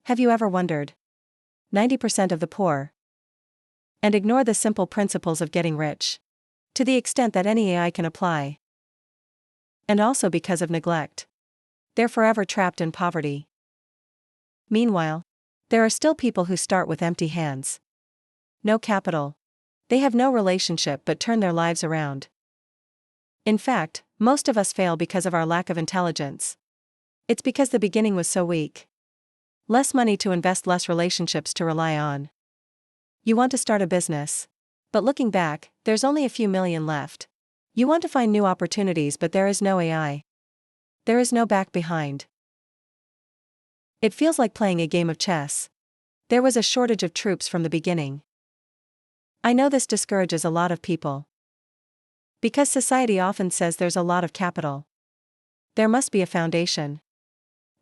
Have you ever wondered? 90% of the poor and ignore the simple principles of getting rich. To the extent that any AI can apply. And also because of neglect. They're forever trapped in poverty. Meanwhile, there are still people who start with empty hands. No capital. They have no relationship but turn their lives around. In fact, most of us fail because of our lack of intelligence. It's because the beginning was so weak. Less money to invest, less relationships to rely on. You want to start a business. But looking back, there's only a few million left. You want to find new opportunities, but there is no AI. There is no back behind. It feels like playing a game of chess. There was a shortage of troops from the beginning. I know this discourages a lot of people. Because society often says there's a lot of capital. There must be a foundation.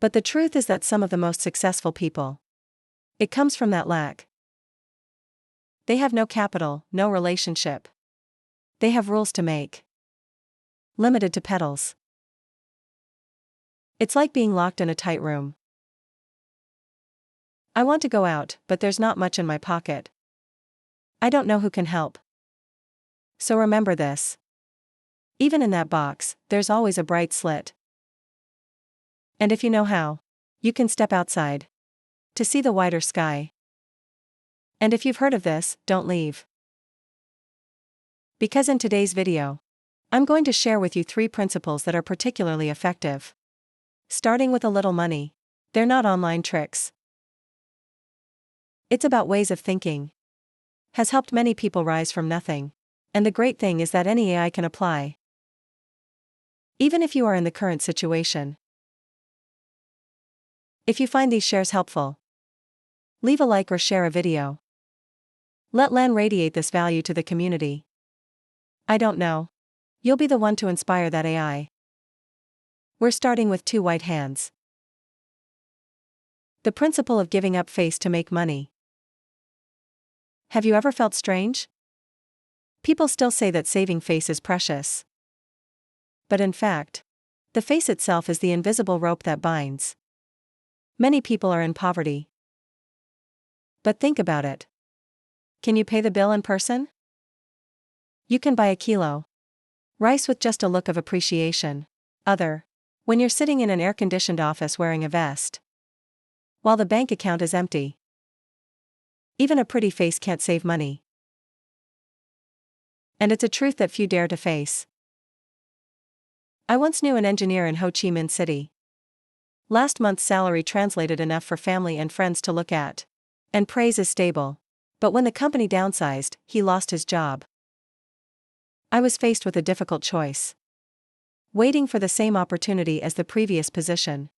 But the truth is that some of the most successful people. It comes from that lack. They have no capital, no relationship. They have rules to make. Limited to pedals. It's like being locked in a tight room. I want to go out, but there's not much in my pocket. I don't know who can help. So remember this. Even in that box, there's always a bright slit. And if you know how, you can step outside to see the wider sky. And if you've heard of this, don't leave. Because in today's video, I'm going to share with you 3 principles that are particularly effective. Starting with a little money. They're not online tricks. It's about ways of thinking. Has helped many people rise from nothing. And the great thing is that any AI can apply. Even if you are in the current situation. If you find these shares helpful, leave a like or share a video. Let LAN radiate this value to the community. I don't know. You'll be the one to inspire that AI. We're starting with 2 white hands. The principle of giving up face to make money. Have you ever felt strange? People still say that saving face is precious. But in fact, the face itself is the invisible rope that binds. Many people are in poverty. But think about it. Can you pay the bill in person? You can buy a kilo rice with just a look of appreciation. When you're sitting in an air-conditioned office wearing a vest, while the bank account is empty. Even a pretty face can't save money. And it's a truth that few dare to face. I once knew an engineer in Ho Chi Minh City. Last month's salary translated enough for family and friends to look at. And praise is stable. But when the company downsized, he lost his job. I was faced with a difficult choice. Waiting for the same opportunity as the previous position.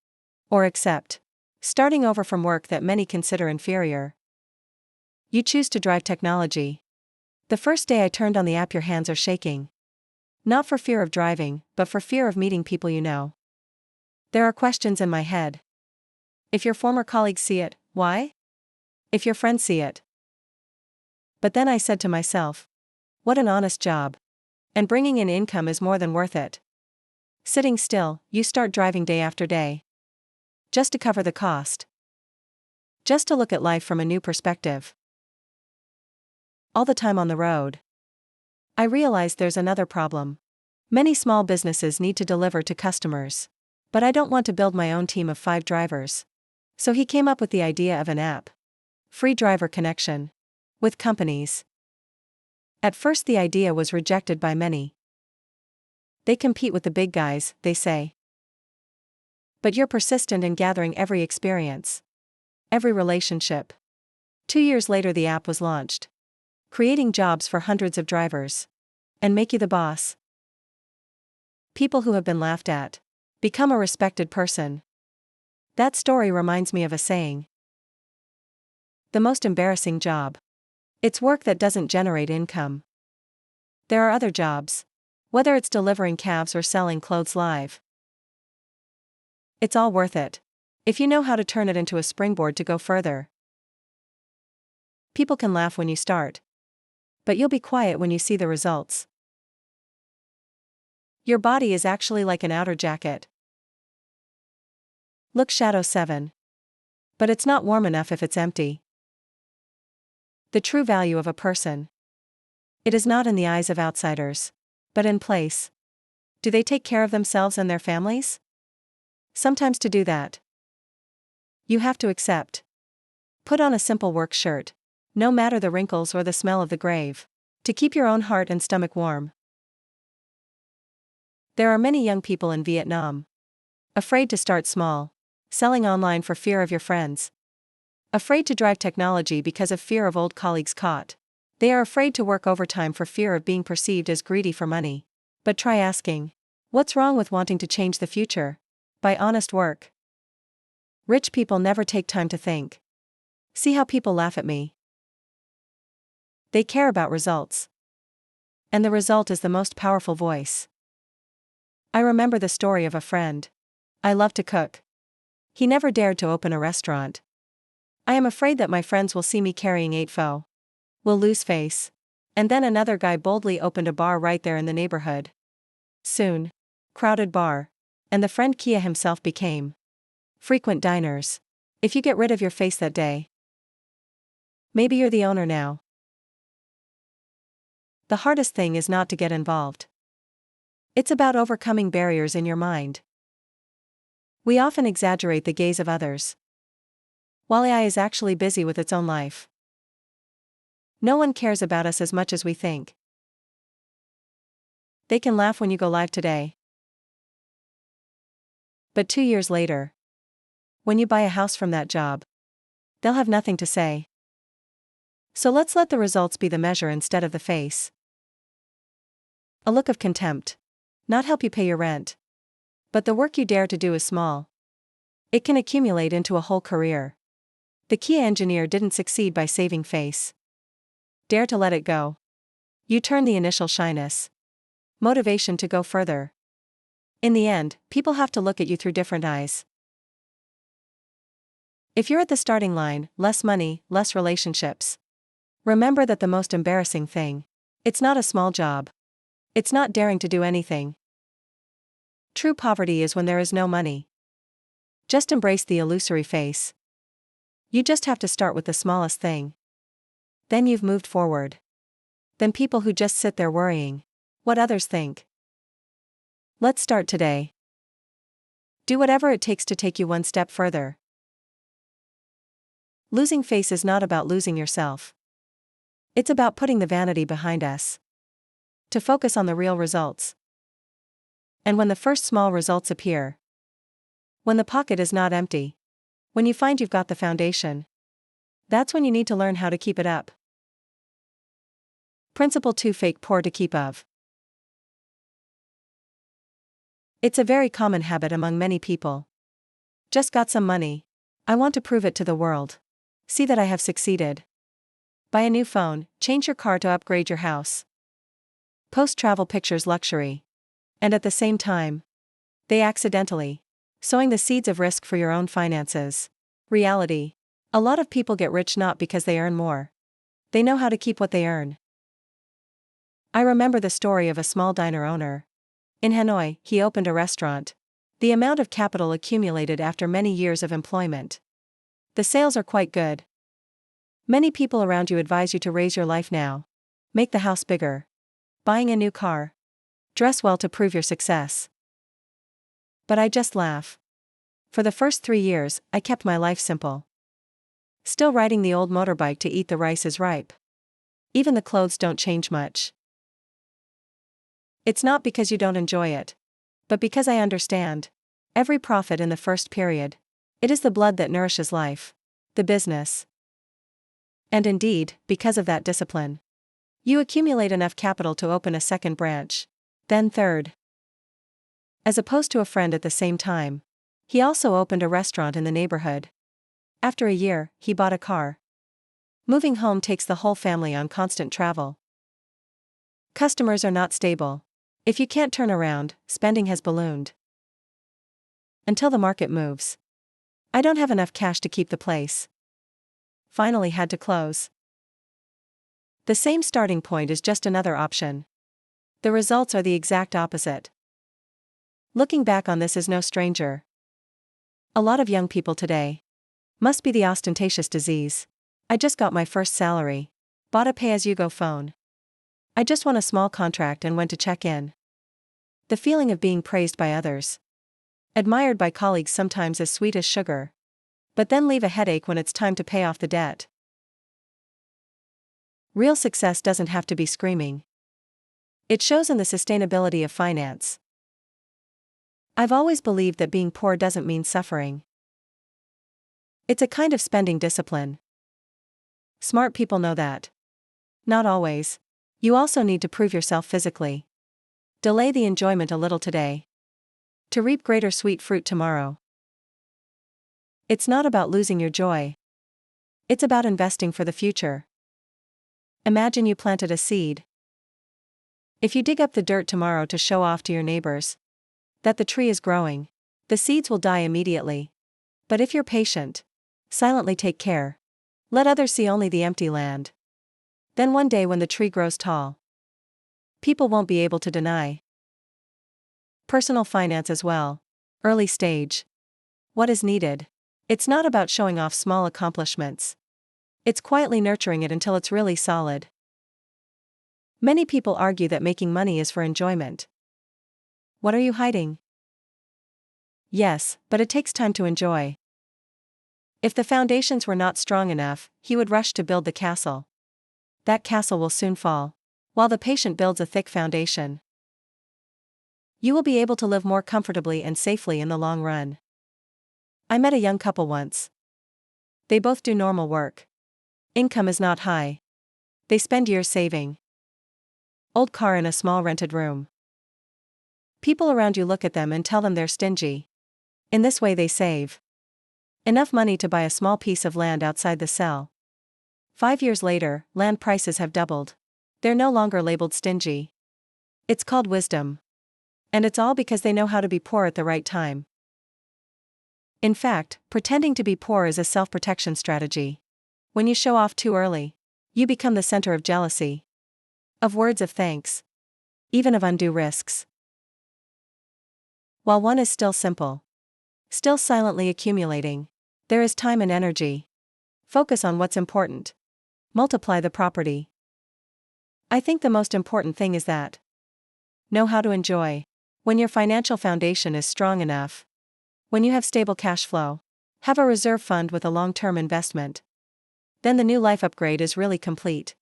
Or accept starting over from work that many consider inferior. You choose to drive technology. The first day I turned on the app, your hands are shaking. Not for fear of driving, but for fear of meeting people you know. There are questions in my head. If your former colleagues see it, why? If your friends see it. But then I said to myself, what an honest job. And bringing in income is more than worth it. Sitting still, you start driving day after day. Just to cover the cost. Just to look at life from a new perspective. All the time on the road. I realized there's another problem. Many small businesses need to deliver to customers. But I don't want to build my own team of 5 drivers. So he came up with the idea of an app. Free driver connection. With companies. At first the idea was rejected by many. They compete with the big guys, they say. But you're persistent in gathering every experience. Every relationship. 2 years later the app was launched. Creating jobs for hundreds of drivers. And make you the boss. People who have been laughed at. Become a respected person. That story reminds me of a saying. The most embarrassing job. It's work that doesn't generate income. There are other jobs. Whether it's delivering calves or selling clothes live. It's all worth it. If you know how to turn it into a springboard to go further. People can laugh when you start. But you'll be quiet when you see the results. Your body is actually like an outer jacket. Look, Shadow 7. But it's not warm enough if it's empty. The true value of a person. It is not in the eyes of outsiders, but in place. Do they take care of themselves and their families? Sometimes to do that, you have to accept. Put on a simple work shirt, no matter the wrinkles or the smell of the grave, to keep your own heart and stomach warm. There are many young people in Vietnam. Afraid to start small, selling online for fear of your friends. Afraid to drive technology because of fear of old colleagues caught. They are afraid to work overtime for fear of being perceived as greedy for money. But try asking, what's wrong with wanting to change the future? By honest work. Rich people never take time to think. See how people laugh at me. They care about results. And the result is the most powerful voice. I remember the story of a friend. I love to cook. He never dared to open a restaurant. I am afraid that my friends will see me carrying 8 pho. Will lose face. And then another guy boldly opened a bar right there in the neighborhood. Soon. Crowded bar. And the friend Kia himself became frequent diners. If you get rid of your face that day, maybe you're the owner now. The hardest thing is not to get involved. It's about overcoming barriers in your mind. We often exaggerate the gaze of others, while AI is actually busy with its own life. No one cares about us as much as we think. They can laugh when you go live today. But 2 years later, when you buy a house from that job, they'll have nothing to say. So let's let the results be the measure instead of the face. A look of contempt. Not help you pay your rent. But the work you dare to do is small. It can accumulate into a whole career. The Kia engineer didn't succeed by saving face. Dare to let it go. You turn the initial shyness. Motivation to go further. In the end, people have to look at you through different eyes. If you're at the starting line, less money, less relationships. Remember that the most embarrassing thing, it's not a small job. It's not daring to do anything. True poverty is when there is no money. Just embrace the illusory face. You just have to start with the smallest thing. Then you've moved forward. Than people who just sit there worrying what others think. Let's start today. Do whatever it takes to take you one step further. Losing face is not about losing yourself. It's about putting the vanity behind us. To focus on the real results. And when the first small results appear, when the pocket is not empty, when you find you've got the foundation, that's when you need to learn how to keep it up. Principle 2: Fake poor to keep of. It's a very common habit among many people. Just got some money. I want to prove it to the world. See that I have succeeded. Buy a new phone, change your car to upgrade your house. Post travel pictures luxury. And at the same time, they accidentally sowing the seeds of risk for your own finances. Reality. A lot of people get rich not because they earn more. They know how to keep what they earn. I remember the story of a small diner owner. In Hanoi, he opened a restaurant. The amount of capital accumulated after many years of employment. The sales are quite good. Many people around you advise you to raise your life now. Make the house bigger. Buying a new car. Dress well to prove your success. But I just laugh. For the first 3 years, I kept my life simple. Still riding the old motorbike to eat the rice is ripe. Even the clothes don't change much. It's not because you don't enjoy it, but because I understand. Every profit in the first period. It is the blood that nourishes life. The business. And indeed, because of that discipline, you accumulate enough capital to open a second branch. Then third. As opposed to a friend at the same time, he also opened a restaurant in the neighborhood. After a year, he bought a car. Moving home takes the whole family on constant travel. Customers are not stable. If you can't turn around, spending has ballooned. Until the market moves. I don't have enough cash to keep the place. Finally had to close. The same starting point is just another option. The results are the exact opposite. Looking back on this is no stranger. A lot of young people today Must be the ostentatious disease. I just got my first salary. Bought a pay-as-you-go phone. I just won a small contract and went to check in. The feeling of being praised by others, admired by colleagues, sometimes as sweet as sugar, but then leave a headache when it's time to pay off the debt. Real success doesn't have to be screaming. It shows in the sustainability of finance. I've always believed that being poor doesn't mean suffering. It's a kind of spending discipline. Smart people know that. Not always. You also need to prove yourself physically. Delay the enjoyment a little today, to reap greater sweet fruit tomorrow. It's not about losing your joy. It's about investing for the future. Imagine you planted a seed. If you dig up the dirt tomorrow to show off to your neighbors that the tree is growing, the seeds will die immediately. But if you're patient, silently take care, let others see only the empty land, then one day when the tree grows tall, people won't be able to deny. Personal finance as well. Early stage. What is needed? It's not about showing off small accomplishments. It's quietly nurturing it until it's really solid. Many people argue that making money is for enjoyment. What are you hiding? Yes, but it takes time to enjoy. If the foundations were not strong enough, he would rush to build the castle. That castle will soon fall, while the patient builds a thick foundation. You will be able to live more comfortably and safely in the long run. I met a young couple once. They both do normal work. Income is not high. They spend years saving. Old car in a small rented room. People around you look at them and tell them they're stingy. In this way they save enough money to buy a small piece of land outside the cell. 5 years later, land prices have doubled. They're no longer labeled stingy. It's called wisdom. And it's all because they know how to be poor at the right time. In fact, pretending to be poor is a self-protection strategy. When you show off too early, you become the center of jealousy, of words of thanks, even of undue risks. While one is still simple, still silently accumulating, there is time and energy. Focus on what's important. Multiply the property. I think the most important thing is that know how to enjoy. When your financial foundation is strong enough, when you have stable cash flow, have a reserve fund with a long-term investment, then the new life upgrade is really complete.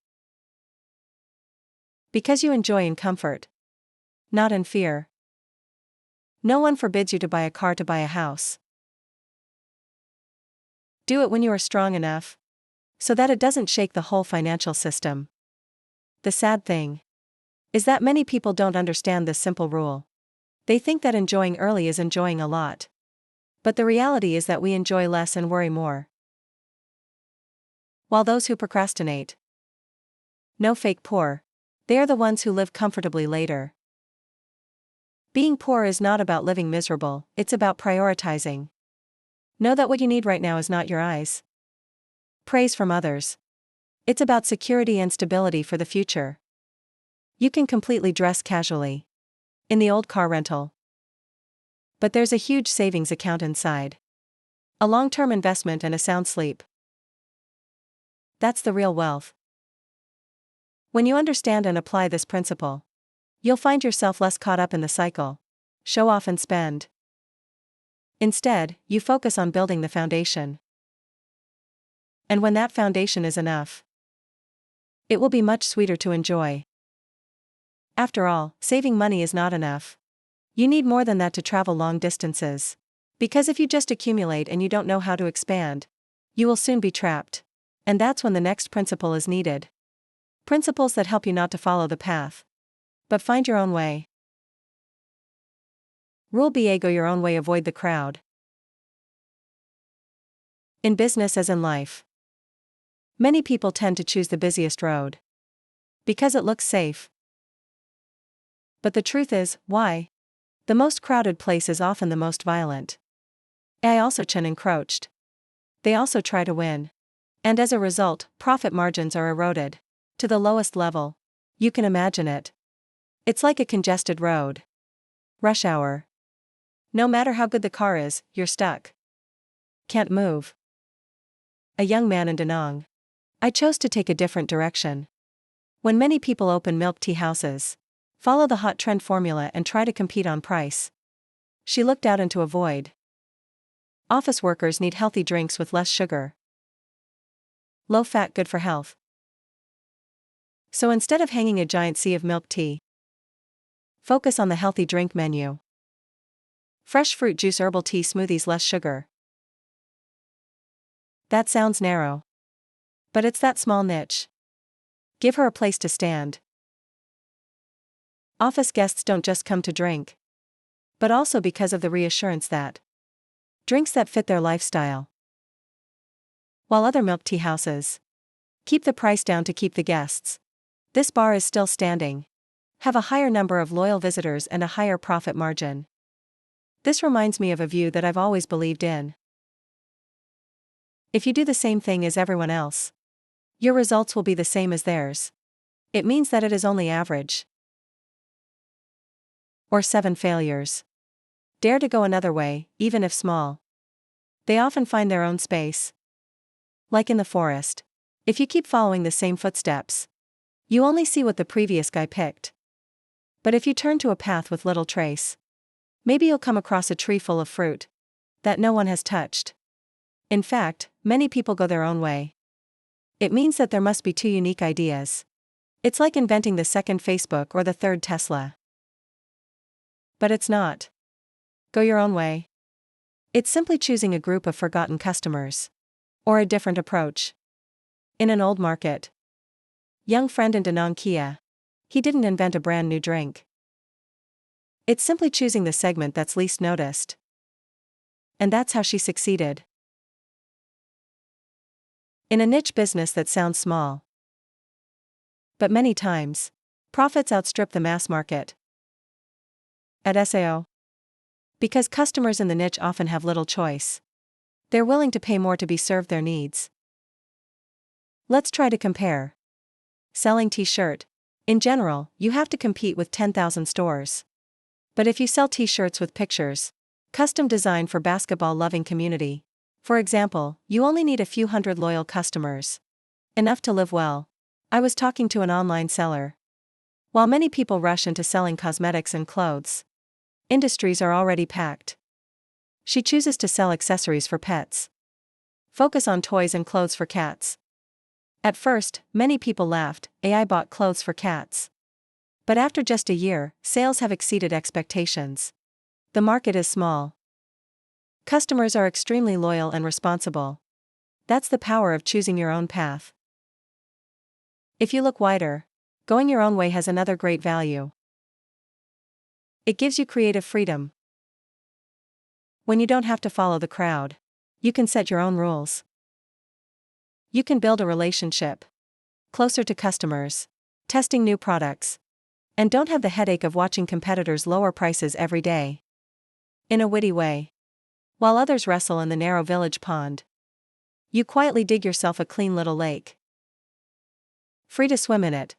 Because you enjoy in comfort, not in fear. No one forbids you to buy a car to buy a house. Do it when you are strong enough, so that it doesn't shake the whole financial system. The sad thing is that many people don't understand this simple rule. They think that enjoying early is enjoying a lot. But the reality is that we enjoy less and worry more. While those who procrastinate, no fake poor, they are the ones who live comfortably later. Being poor is not about living miserable, it's about prioritizing. Know that what you need right now is not your eyes, praise from others. It's about security and stability for the future. You can completely dress casually in the old car rental, but there's a huge savings account inside. A long-term investment and a sound sleep. That's the real wealth. When you understand and apply this principle, you'll find yourself less caught up in the cycle, show off and spend. Instead, you focus on building the foundation. And when that foundation is enough, it will be much sweeter to enjoy. After all, saving money is not enough. You need more than that to travel long distances. Because if you just accumulate and you don't know how to expand, you will soon be trapped. And that's when the next principle is needed. Principles that help you not to follow the path, but find your own way. Rule B: go your own way, avoid the crowd. In business as in life, many people tend to choose the busiest road because it looks safe. But the truth is, why? The most crowded place is often the most violent. They also encroached. They also try to win. And as a result, profit margins are eroded to the lowest level. You can imagine it. It's like a congested road. Rush hour. No matter how good the car is, you're stuck. Can't move. a young man in Da Nang. I chose to take a different direction. When many people open milk tea houses, follow the hot trend formula and try to compete on price. She looked out into a void. Office workers need healthy drinks with less sugar. Low fat, good for health. So instead of hanging a giant sea of milk tea, focus on the healthy drink menu. Fresh fruit juice, herbal tea, smoothies, less sugar. That sounds narrow. But it's that small niche. Give her a place to stand. Office guests don't just come to drink, but also because of the reassurance that drinks that fit their lifestyle. While other milk tea houses keep the price down to keep the guests, this bar is still standing, have a higher number of loyal visitors and a higher profit margin. This reminds me of a view that I've always believed in. If you do the same thing as everyone else, your results will be the same as theirs. It means that it is only average. Or 7 failures. Dare to go another way, even if small. They often find their own space. Like in the forest. If you keep following the same footsteps, you only see what the previous guy picked. But if you turn to a path with little trace, maybe you'll come across a tree full of fruit that no one has touched. In fact, many people go their own way. It means that there must be 2 unique ideas. It's like inventing the second Facebook or the third Tesla. But it's not. Go your own way. It's simply choosing a group of forgotten customers. Or a different approach. In an old market. Young friend in Da Nang Kia. He didn't invent a brand new drink. It's simply choosing the segment that's least noticed. And that's how she succeeded. In a niche business that sounds small. But many times, profits outstrip the mass market. At SAO. Because customers in the niche often have little choice. They're willing to pay more to be served their needs. Let's try to compare. Selling t-shirt. In general, you have to compete with 10,000 stores. But if you sell t-shirts with pictures, custom designed for basketball-loving community, for example, you only need a few hundred loyal customers. Enough to live well. I was talking to an online seller. While many people rush into selling cosmetics and clothes, industries are already packed. She chooses to sell accessories for pets. Focus on toys and clothes for cats. At first, many people laughed, AI bought clothes for cats. But after just a year, sales have exceeded expectations. The market is small. Customers are extremely loyal and responsible. That's the power of choosing your own path. If you look wider, going your own way has another great value. It gives you creative freedom. When you don't have to follow the crowd, you can set your own rules. You can build a relationship closer to customers, testing new products, and don't have the headache of watching competitors lower prices every day. In a witty way. While others wrestle in the narrow village pond, you quietly dig yourself a clean little lake. Free to swim in it.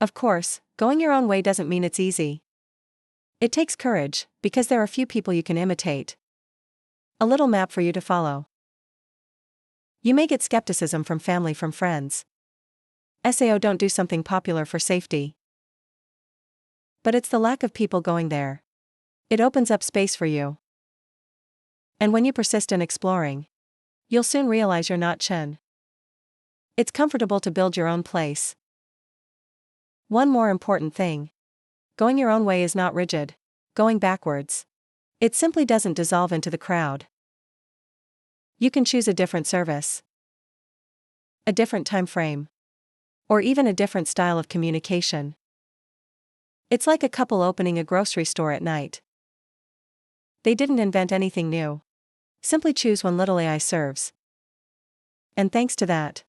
Of course, going your own way doesn't mean it's easy. It takes courage, because there are few people you can imitate. A little map for you to follow. You may get skepticism from family, from friends. SAO don't do something popular for safety. But it's the lack of people going there. It opens up space for you. And when you persist in exploring, you'll soon realize you're not Chen. It's comfortable to build your own place. One more important thing. Going your own way is not rigid, going backwards. It simply doesn't dissolve into the crowd. You can choose a different service, a different time frame, or even a different style of communication. It's like a couple opening a grocery store at night. They didn't invent anything new. Simply choose one little AI serves. And thanks to that,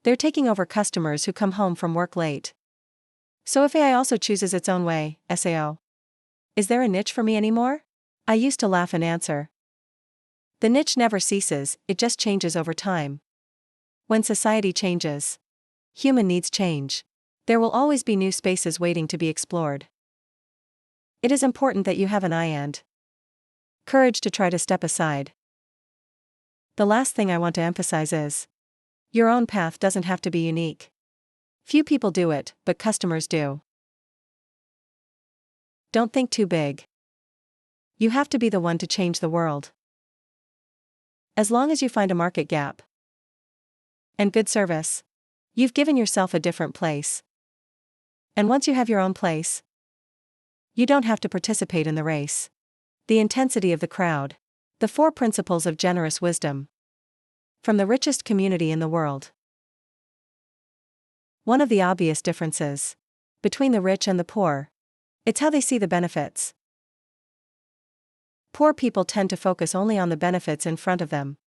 they're taking over customers who come home from work late. So if AI also chooses its own way, SAO, is there a niche for me anymore? I used to laugh and answer. The niche never ceases, it just changes over time. When society changes, human needs change. There will always be new spaces waiting to be explored. It is important that you have an eye and courage to try to step aside. The last thing I want to emphasize is your own path doesn't have to be unique. Few people do it, but customers do. Don't think too big. You have to be the one to change the world. As long as you find a market gap and good service, you've given yourself a different place. And once you have your own place, you don't have to participate in the race. The intensity of the crowd. The 4 principles of generous wisdom. From the richest community in the world. One of the obvious differences between the rich and the poor. It's how they see the benefits. Poor people tend to focus only on the benefits in front of them.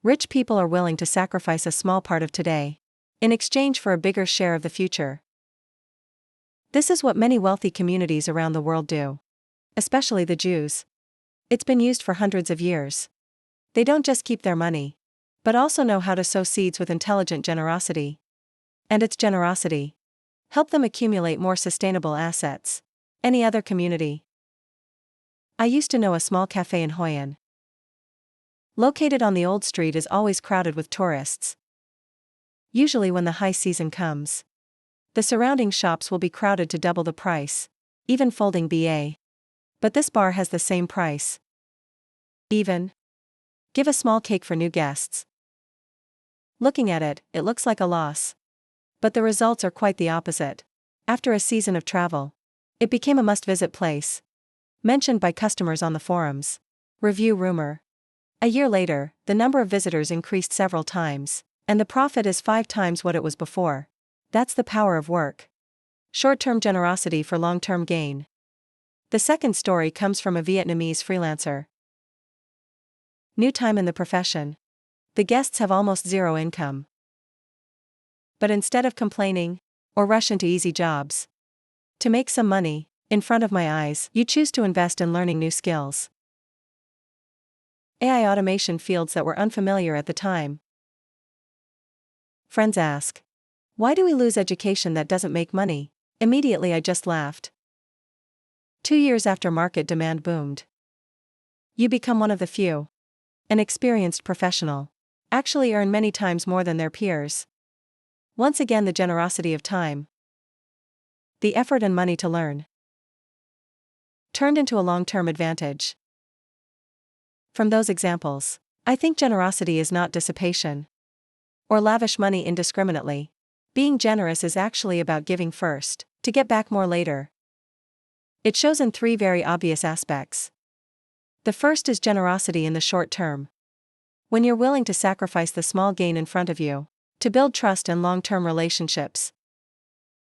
Rich people are willing to sacrifice a small part of today in exchange for a bigger share of the future. This is what many wealthy communities around the world do. Especially the Jews. It's been used for hundreds of years. They don't just keep their money, but also know how to sow seeds with intelligent generosity. And its generosity help them accumulate more sustainable assets. Any other community. I used to know a small cafe in Hoi An. Located on the old street is always crowded with tourists. Usually when the high season comes, the surrounding shops will be crowded to double the price, even folding BA. But this bar has the same price. Even. Give a small cake for new guests. Looking at it, it looks like a loss. But the results are quite the opposite. After a season of travel, it became a must-visit place. Mentioned by customers on the forums. Review rumor. A year later, the number of visitors increased several times, and the profit is 5 times what it was before. That's the power of work. Short-term generosity for long-term gain. The second story comes from a Vietnamese freelancer. New time in the profession. The guests have almost zero income. But instead of complaining, or rush into easy jobs to make some money, in front of my eyes, you choose to invest in learning new skills. AI automation fields that were unfamiliar at the time. Friends ask, why do we lose education that doesn't make money? Immediately I just laughed. 2 years after market demand boomed, you become one of the few. An experienced professional. Actually earn many times more than their peers. Once again the generosity of time. The effort and money to learn. Turned into a long-term advantage. From those examples, I think generosity is not dissipation. Or lavish money indiscriminately. Being generous is actually about giving first, to get back more later. It shows in 3 very obvious aspects. The first is generosity in the short term. When you're willing to sacrifice the small gain in front of you, to build trust and long-term relationships,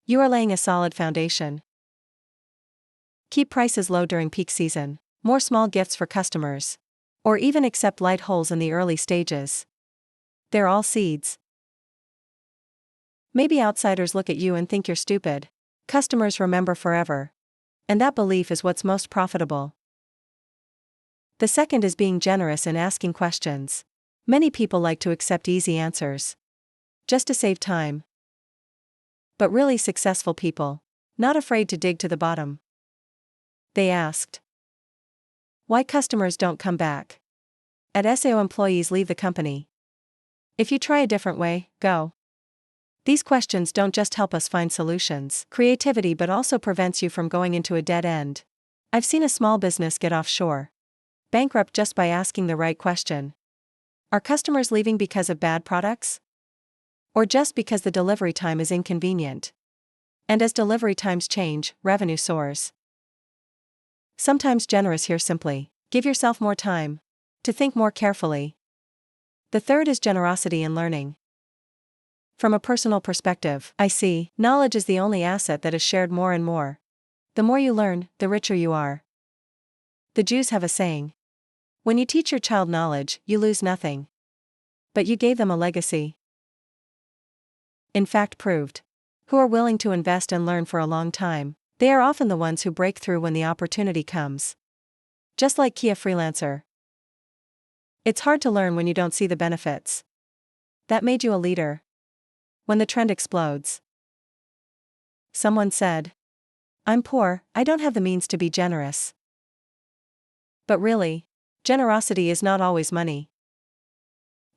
you are laying a solid foundation. Keep prices low during peak season, more small gifts for customers, or even accept light holes in the early stages. They're all seeds. Maybe outsiders look at you and think you're stupid. Customers remember forever. And that belief is what's most profitable. The second is being generous and asking questions. Many people like to accept easy answers, just to save time. But really successful people, not afraid to dig to the bottom. They asked, why customers don't come back? At SAO employees leave the company. If you try a different way, go. These questions don't just help us find solutions, creativity, but also prevents you from going into a dead end. I've seen a small business get offshore, bankrupt just by asking the right question. Are customers leaving because of bad products? Or just because the delivery time is inconvenient? And as delivery times change, revenue soars. Sometimes generous here simply, give yourself more time to think more carefully. The third is generosity in learning. From a personal perspective, I see, knowledge is the only asset that is shared more and more. The more you learn, the richer you are. The Jews have a saying. When you teach your child knowledge, you lose nothing. But you gave them a legacy. In fact proved. Who are willing to invest and learn for a long time, they are often the ones who break through when the opportunity comes. Just like Kia freelancer. It's hard to learn when you don't see the benefits. That made you a leader. When the trend explodes. Someone said, I'm poor, I don't have the means to be generous. But really, generosity is not always money.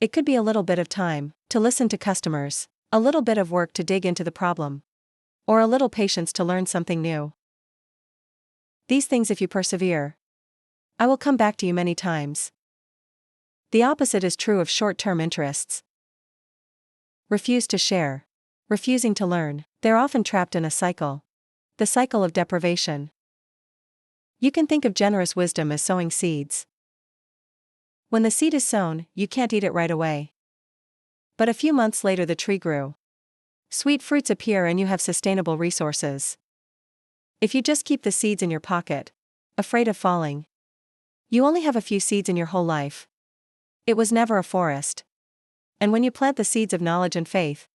It could be a little bit of time to listen to customers, a little bit of work to dig into the problem, or a little patience to learn something new. These things, if you persevere, I will come back to you many times. The opposite is true of short-term interests. Refuse to share. Refusing to learn. They're often trapped in a cycle. The cycle of deprivation. You can think of generous wisdom as sowing seeds. When the seed is sown, you can't eat it right away. But a few months later the tree grew. Sweet fruits appear and you have sustainable resources. If you just keep the seeds in your pocket, afraid of falling, you only have a few seeds in your whole life. It was never a forest. And when you plant the seeds of knowledge and faith,